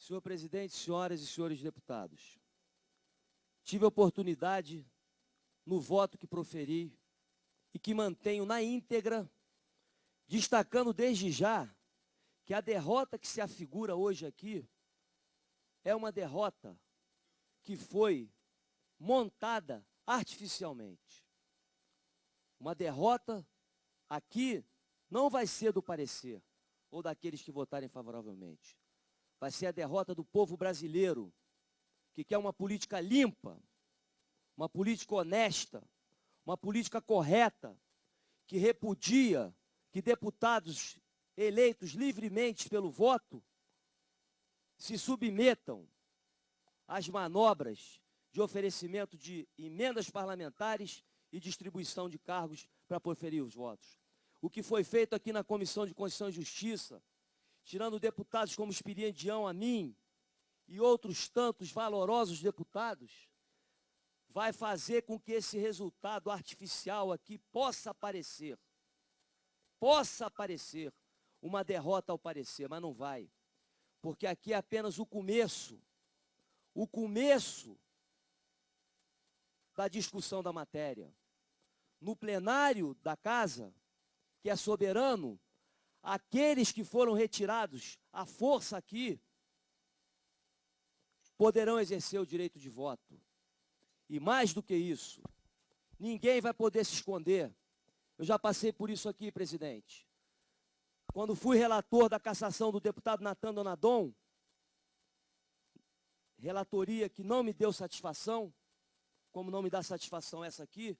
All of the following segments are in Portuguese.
Senhor presidente, senhoras e senhores deputados, tive a oportunidade, no voto que proferi e que mantenho na íntegra, destacando desde já que a derrota que se afigura hoje aqui é uma derrota que foi montada artificialmente. Uma derrota aqui não vai ser do parecer ou daqueles que votarem favoravelmente. Vai ser a derrota do povo brasileiro, que quer uma política limpa, uma política honesta, uma política correta, que repudia que deputados eleitos livremente pelo voto se submetam às manobras de oferecimento de emendas parlamentares e distribuição de cargos para proferir os votos. O que foi feito aqui na Comissão de Constituição e Justiça, tirando deputados como Espiridião Amin e outros tantos valorosos deputados, vai fazer com que esse resultado artificial aqui possa aparecer uma derrota ao parecer, mas não vai, porque aqui é apenas o começo da discussão da matéria. No plenário da Casa, que é soberano, aqueles que foram retirados à força aqui poderão exercer o direito de voto. E mais do que isso, ninguém vai poder se esconder. Eu já passei por isso aqui, presidente. Quando fui relator da cassação do deputado Natan Donadon, relatoria que não me deu satisfação, como não me dá satisfação essa aqui,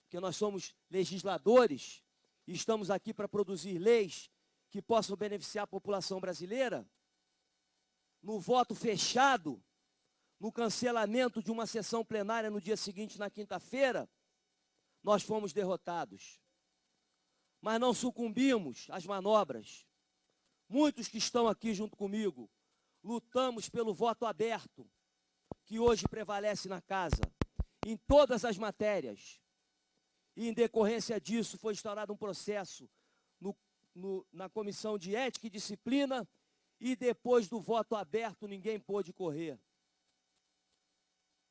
porque nós somos legisladores e estamos aqui para produzir leis que possam beneficiar a população brasileira. No voto fechado, no cancelamento de uma sessão plenária no dia seguinte, na quinta-feira, nós fomos derrotados. Mas não sucumbimos às manobras. Muitos que estão aqui junto comigo, lutamos pelo voto aberto, que hoje prevalece na Casa, em todas as matérias. E, em decorrência disso, foi instaurado um processo na Comissão de Ética e Disciplina, e depois do voto aberto, ninguém pôde correr.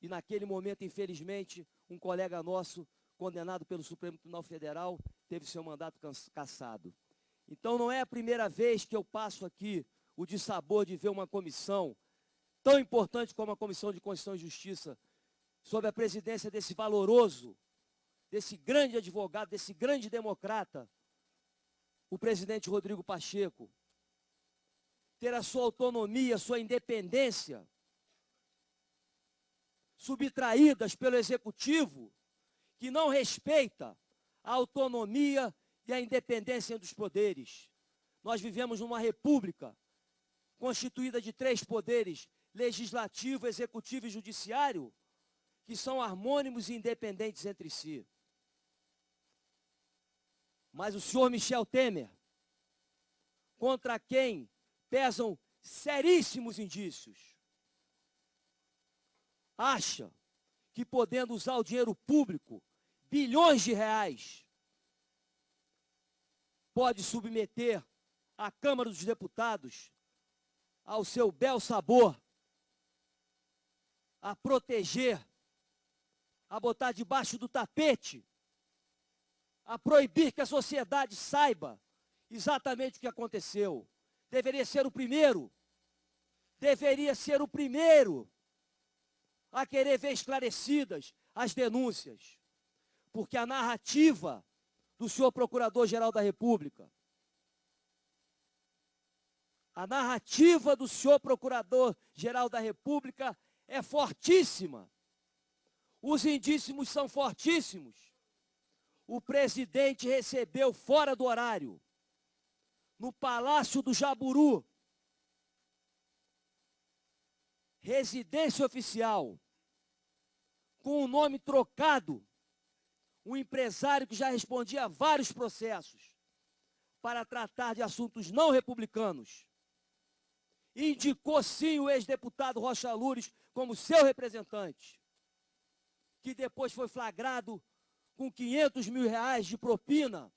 E naquele momento, infelizmente, um colega nosso, condenado pelo Supremo Tribunal Federal, teve seu mandato cassado. Então, não é a primeira vez que eu passo aqui o dissabor de ver uma comissão tão importante como a Comissão de Constituição e Justiça, sob a presidência desse valoroso, desse grande advogado, desse grande democrata, o presidente Rodrigo Pacheco, ter a sua autonomia, a sua independência, subtraídas pelo Executivo, que não respeita a autonomia e a independência dos poderes. Nós vivemos numa república constituída de 3 poderes, legislativo, executivo e judiciário, que são harmônimos e independentes entre si. Mas o senhor Michel Temer, contra quem pesam seríssimos indícios, acha que, podendo usar o dinheiro público, bilhões de reais, pode submeter a Câmara dos Deputados ao seu bel sabor, a proteger, a botar debaixo do tapete, a proibir que a sociedade saiba exatamente o que aconteceu. Deveria ser o primeiro a querer ver esclarecidas as denúncias, porque a narrativa do senhor Procurador-Geral da República, é fortíssima. Os indícios são fortíssimos. O presidente recebeu fora do horário, no Palácio do Jaburu, residência oficial, com o nome trocado, um empresário que já respondia a vários processos para tratar de assuntos não republicanos. Indicou sim o ex-deputado Rocha Loures como seu representante, que depois foi flagrado com 500 mil reais de propina.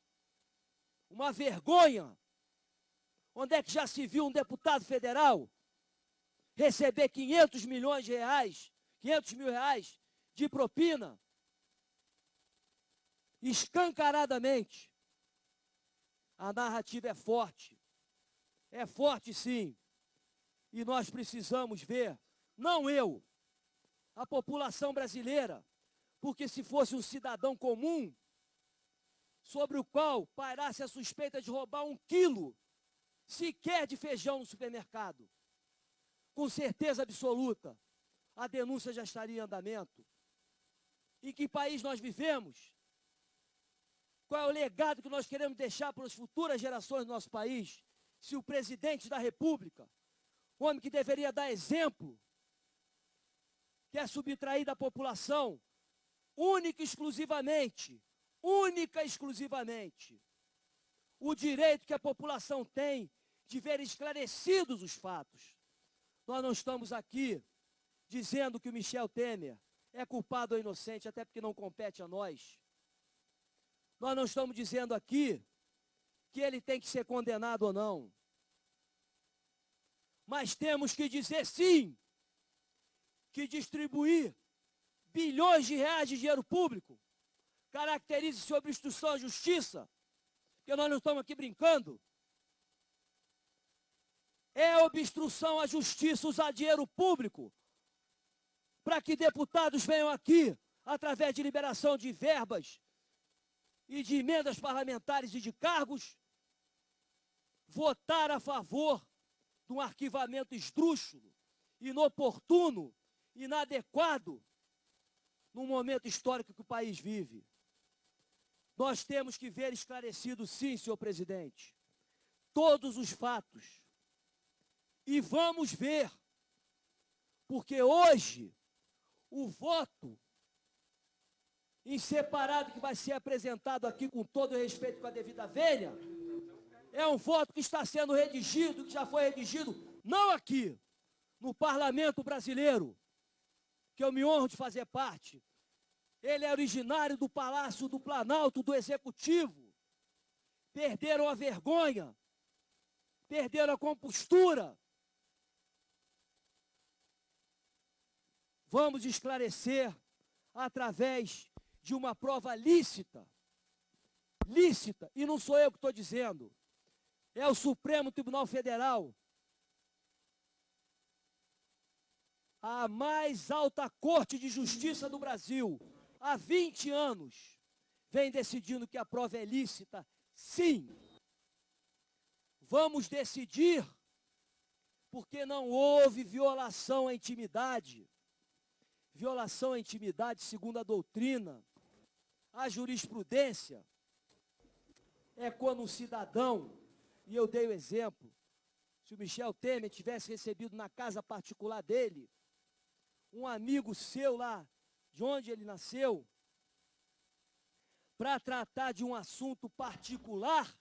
Uma vergonha. Onde é que já se viu um deputado federal receber 500 milhões de reais, 500 mil reais de propina, escancaradamente. A narrativa é forte sim, e nós precisamos ver, não eu, a população brasileira, porque se fosse um cidadão comum, sobre o qual pairasse a suspeita de roubar 1 quilo sequer de feijão no supermercado, com certeza absoluta, a denúncia já estaria em andamento. Em que país nós vivemos? Qual é o legado que nós queremos deixar para as futuras gerações do nosso país? Se o presidente da República, o homem que deveria dar exemplo, quer subtrair da população, única e exclusivamente, o direito que a população tem de ver esclarecidos os fatos. Nós não estamos aqui dizendo que o Michel Temer é culpado ou inocente, até porque não compete a nós. Nós não estamos dizendo aqui que ele tem que ser condenado ou não. Mas temos que dizer sim, que distribuir bilhões de reais de dinheiro público caracteriza-se obstrução à justiça, porque nós não estamos aqui brincando. É obstrução à justiça usar dinheiro público para que deputados venham aqui, através de liberação de verbas e de emendas parlamentares e de cargos, votar a favor de um arquivamento esdrúxulo, inoportuno, inadequado, num momento histórico que o país vive. Nós temos que ver esclarecido, sim, senhor presidente, todos os fatos. E vamos ver, porque hoje o voto em separado que vai ser apresentado aqui, com todo respeito, com a devida vênia, é um voto que está sendo redigido, que já foi redigido, não aqui, no Parlamento Brasileiro, que eu me honro de fazer parte. Ele é originário do Palácio do Planalto, do Executivo. Perderam a vergonha, perderam a compostura. Vamos esclarecer através de uma prova lícita, e não sou eu que estou dizendo, é o Supremo Tribunal Federal, a mais alta Corte de Justiça do Brasil, há 20 anos, vem decidindo que a prova é lícita, sim. Vamos decidir, porque não houve violação à intimidade. Violação à intimidade, segundo a doutrina, a jurisprudência, é quando um cidadão, e eu dei o exemplo, se o Michel Temer tivesse recebido na casa particular dele, um amigo seu lá, de onde ele nasceu, para tratar de um assunto particular,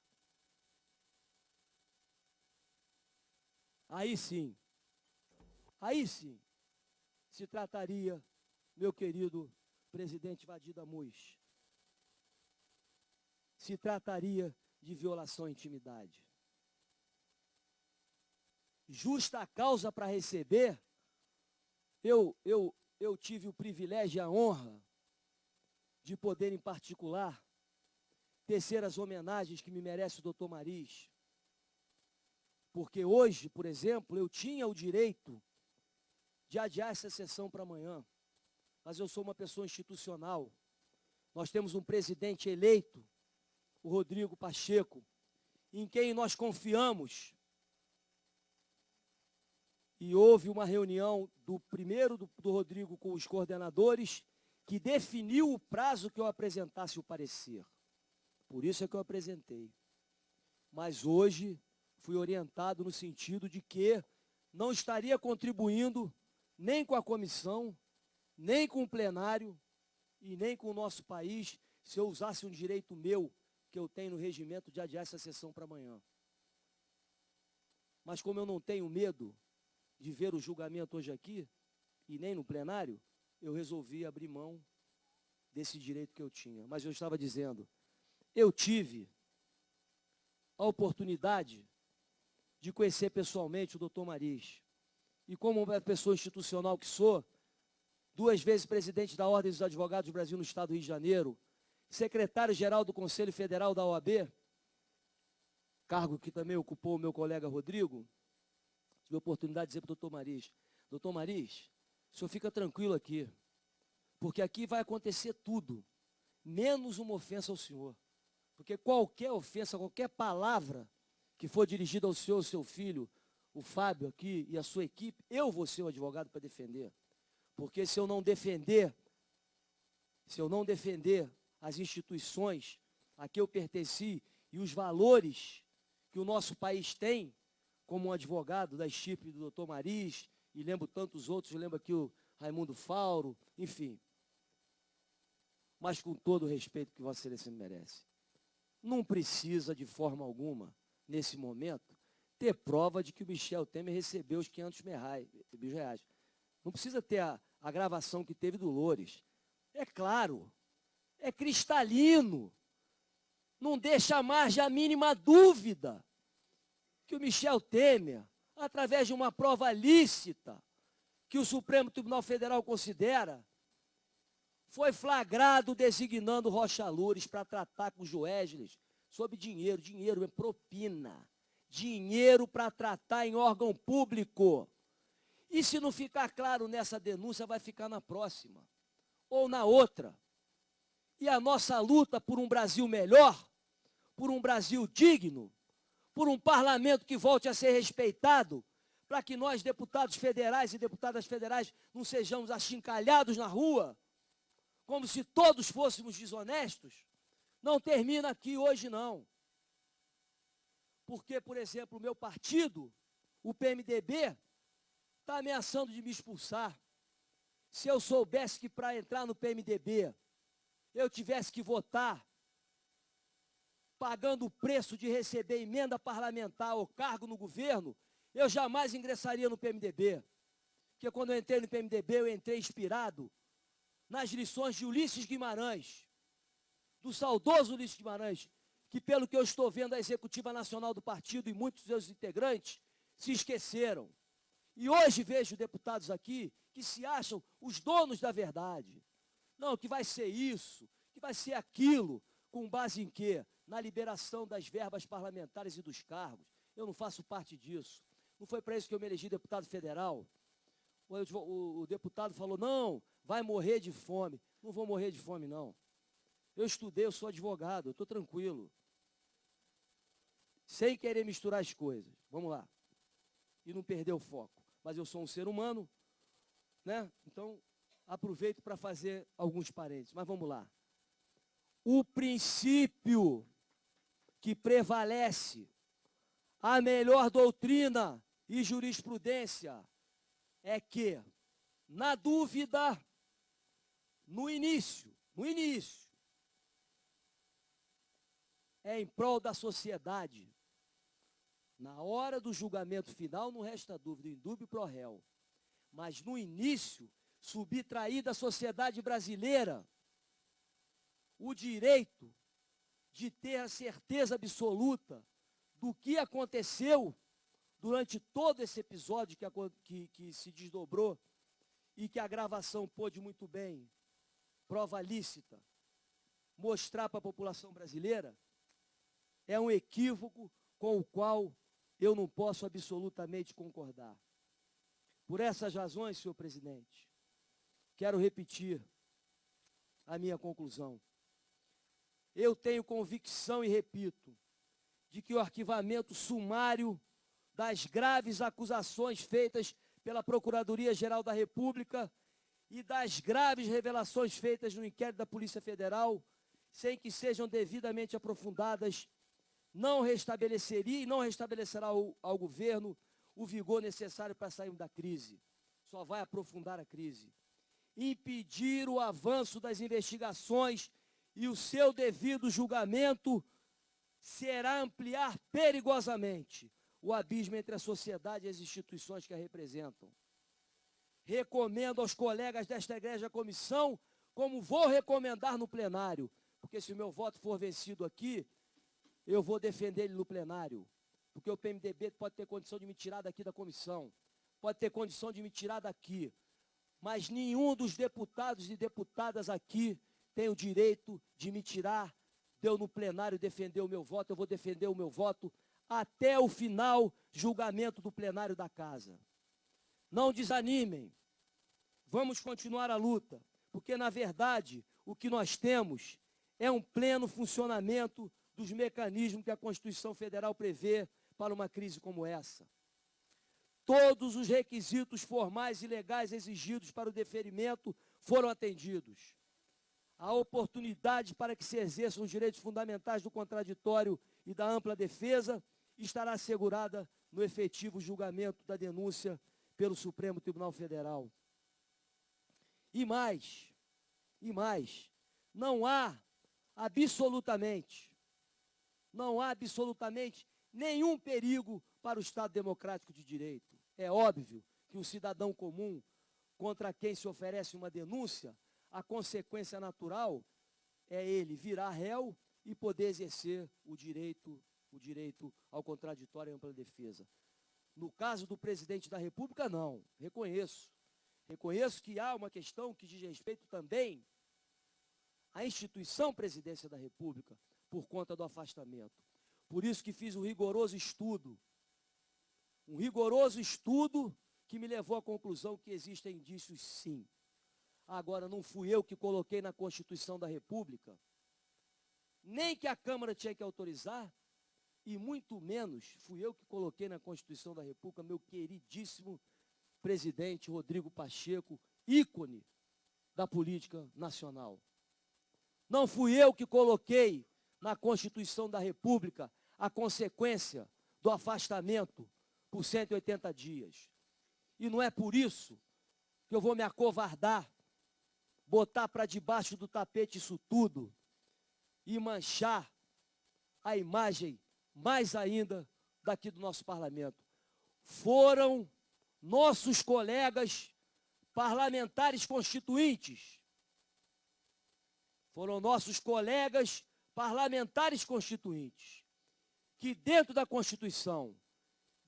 aí sim, se trataria, meu querido presidente Vadir Amus, se trataria de violação à intimidade. Justa causa para receber, eu tive o privilégio e a honra de poder, em particular, tecer as homenagens que me merece o doutor Mariz. Porque hoje, por exemplo, eu tinha o direito de adiar essa sessão para amanhã, mas eu sou uma pessoa institucional. Nós temos um presidente eleito, o Rodrigo Pacheco, em quem nós confiamos. E houve uma reunião do Rodrigo com os coordenadores, que definiu o prazo que eu apresentasse o parecer. Por isso é que eu apresentei. Mas hoje fui orientado no sentido de que não estaria contribuindo nem com a comissão, nem com o plenário e nem com o nosso país se eu usasse um direito meu que eu tenho no regimento de adiar essa sessão para amanhã. Mas como eu não tenho medo de ver o julgamento hoje aqui, e nem no plenário, eu resolvi abrir mão desse direito que eu tinha. Mas eu estava dizendo, eu tive a oportunidade de conhecer pessoalmente o doutor Mariz. e como uma pessoa institucional que sou, 2 vezes presidente da Ordem dos Advogados do Brasil no Estado do Rio de Janeiro, secretário-geral do Conselho Federal da OAB, cargo que também ocupou o meu colega Rodrigo, tive a oportunidade de dizer para o doutor Mariz, doutor Mariz, o senhor fica tranquilo aqui, porque aqui vai acontecer tudo, menos uma ofensa ao senhor. Porque qualquer ofensa, qualquer palavra que for dirigida ao senhor, ao seu filho, o Fábio aqui e a sua equipe, eu vou ser o advogado para defender. Porque se eu não defender as instituições a que eu pertenci e os valores que o nosso país tem, como um advogado da estipe do doutor Mariz, e lembro tantos outros, lembro aqui o Raimundo Fauro, enfim. Mas com todo o respeito que Vossa Excelência merece. Não precisa, de forma alguma, nesse momento, ter prova de que o Michel Temer recebeu os 500 mil reais. Não precisa ter a gravação que teve do Loures. É claro, é cristalino. Não deixa margem a mínima dúvida que o Michel Temer, através de uma prova lícita, que o Supremo Tribunal Federal considera, foi flagrado designando Rocha Loures para tratar com os Joesles sobre dinheiro é propina, dinheiro para tratar em órgão público. E se não ficar claro nessa denúncia, vai ficar na próxima, ou na outra. E a nossa luta por um Brasil melhor, por um Brasil digno, por um parlamento que volte a ser respeitado, para que nós, deputados federais e deputadas federais, não sejamos achincalhados na rua, como se todos fôssemos desonestos, não termina aqui hoje, não. Porque, por exemplo, o meu partido, o PMDB, está ameaçando de me expulsar. Se eu soubesse que para entrar no PMDB, eu tivesse que votar, pagando o preço de receber emenda parlamentar ou cargo no governo, eu jamais ingressaria no PMDB. Porque quando eu entrei no PMDB, eu entrei inspirado nas lições de Ulisses Guimarães, do saudoso Ulisses Guimarães, que, pelo que eu estou vendo, a executiva nacional do partido e muitos dos seus integrantes se esqueceram. E hoje vejo deputados aqui que se acham os donos da verdade. Não, que vai ser isso, que vai ser aquilo, com base em quê? Na liberação das verbas parlamentares e dos cargos. Eu não faço parte disso. Não foi para isso que eu me elegi deputado federal. O deputado falou, não, vai morrer de fome. Não vou morrer de fome, não. Eu estudei, eu sou advogado, eu estou tranquilo. Sem querer misturar as coisas. Vamos lá. E não perder o foco. Mas eu sou um ser humano, né? Então, aproveito para fazer alguns parênteses. Mas vamos lá. O princípio que prevalece, a melhor doutrina e jurisprudência é que, na dúvida, no início, é em prol da sociedade. Na hora do julgamento final não resta dúvida, indúbio pro réu. Mas no início, subtrair da sociedade brasileira o direito de ter a certeza absoluta do que aconteceu durante todo esse episódio que se desdobrou e que a gravação pôde muito bem, prova lícita, mostrar para a população brasileira, é um equívoco com o qual eu não posso absolutamente concordar. Por essas razões, senhor presidente, quero repetir a minha conclusão. Eu tenho convicção e repito, de que o arquivamento sumário das graves acusações feitas pela Procuradoria-Geral da República e das graves revelações feitas no inquérito da Polícia Federal, sem que sejam devidamente aprofundadas, não restabeleceria e não restabelecerá ao governo o vigor necessário para sairmos da crise. Só vai aprofundar a crise. Impedir o avanço das investigações e o seu devido julgamento será ampliar perigosamente o abismo entre a sociedade e as instituições que a representam. Recomendo aos colegas desta egrégia comissão, como vou recomendar no plenário, porque se o meu voto for vencido aqui, eu vou defender ele no plenário, porque o PMDB pode ter condição de me tirar daqui da comissão, pode ter condição de me tirar daqui, mas nenhum dos deputados e deputadas aqui tem o direito de me tirar de eu no plenário defender o meu voto. Eu vou defender o meu voto até o final julgamento do plenário da casa. Não desanimem, vamos continuar a luta, porque, na verdade, o que nós temos é um pleno funcionamento dos mecanismos que a Constituição Federal prevê para uma crise como essa. Todos os requisitos formais e legais exigidos para o deferimento foram atendidos. A oportunidade para que se exerçam os direitos fundamentais do contraditório e da ampla defesa estará assegurada no efetivo julgamento da denúncia pelo Supremo Tribunal Federal. E mais, não há absolutamente nenhum perigo para o Estado Democrático de Direito. É óbvio que um cidadão comum contra quem se oferece uma denúncia, a consequência natural é ele virar réu e poder exercer o direito ao contraditório e ampla defesa. No caso do presidente da República, não. Reconheço que há uma questão que diz respeito também à instituição Presidência da República, por conta do afastamento. Por isso que fiz um rigoroso estudo que me levou à conclusão que existem indícios, sim. Agora, não fui eu que coloquei na Constituição da República, nem que a Câmara tinha que autorizar, e muito menos fui eu que coloquei na Constituição da República meu queridíssimo presidente Rodrigo Pacheco, ícone da política nacional. Não fui eu que coloquei na Constituição da República a consequência do afastamento por 180 dias. E não é por isso que eu vou me acovardar, botar para debaixo do tapete isso tudo e manchar a imagem mais ainda daqui do nosso parlamento. Foram nossos colegas parlamentares constituintes, que dentro da Constituição,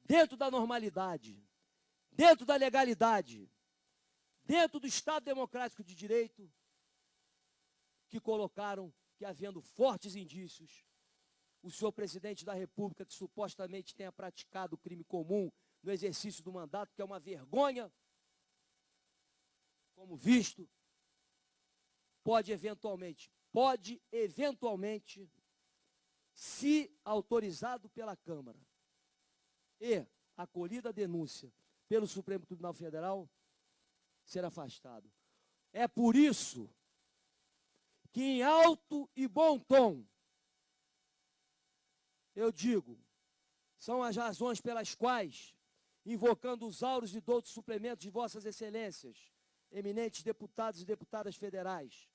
dentro da normalidade, dentro da legalidade, dentro do Estado Democrático de Direito, que colocaram que, havendo fortes indícios, o senhor presidente da República, que supostamente tenha praticado crime comum no exercício do mandato, que é uma vergonha, como visto, pode eventualmente, se autorizado pela Câmara e acolhida a denúncia pelo Supremo Tribunal Federal, ser afastado. É por isso que, em alto e bom tom, eu digo, são as razões pelas quais, invocando os auros e doutos suplementos de vossas excelências, eminentes deputados e deputadas federais,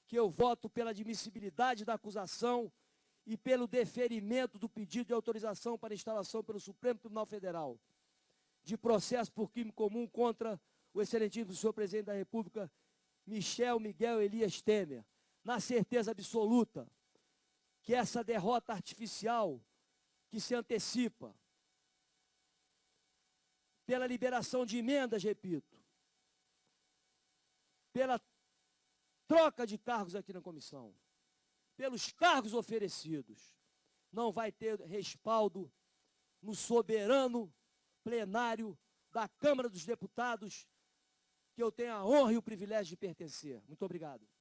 que eu voto pela admissibilidade da acusação e pelo deferimento do pedido de autorização para instalação pelo Supremo Tribunal Federal de processo por crime comum contra o excelentíssimo senhor presidente da República, Michel Miguel Elias Temer, na certeza absoluta que essa derrota artificial que se antecipa pela liberação de emendas, repito, pela troca de cargos aqui na comissão, pelos cargos oferecidos, não vai ter respaldo no soberano plenário da Câmara dos Deputados, que eu tenho a honra e o privilégio de pertencer. Muito obrigado.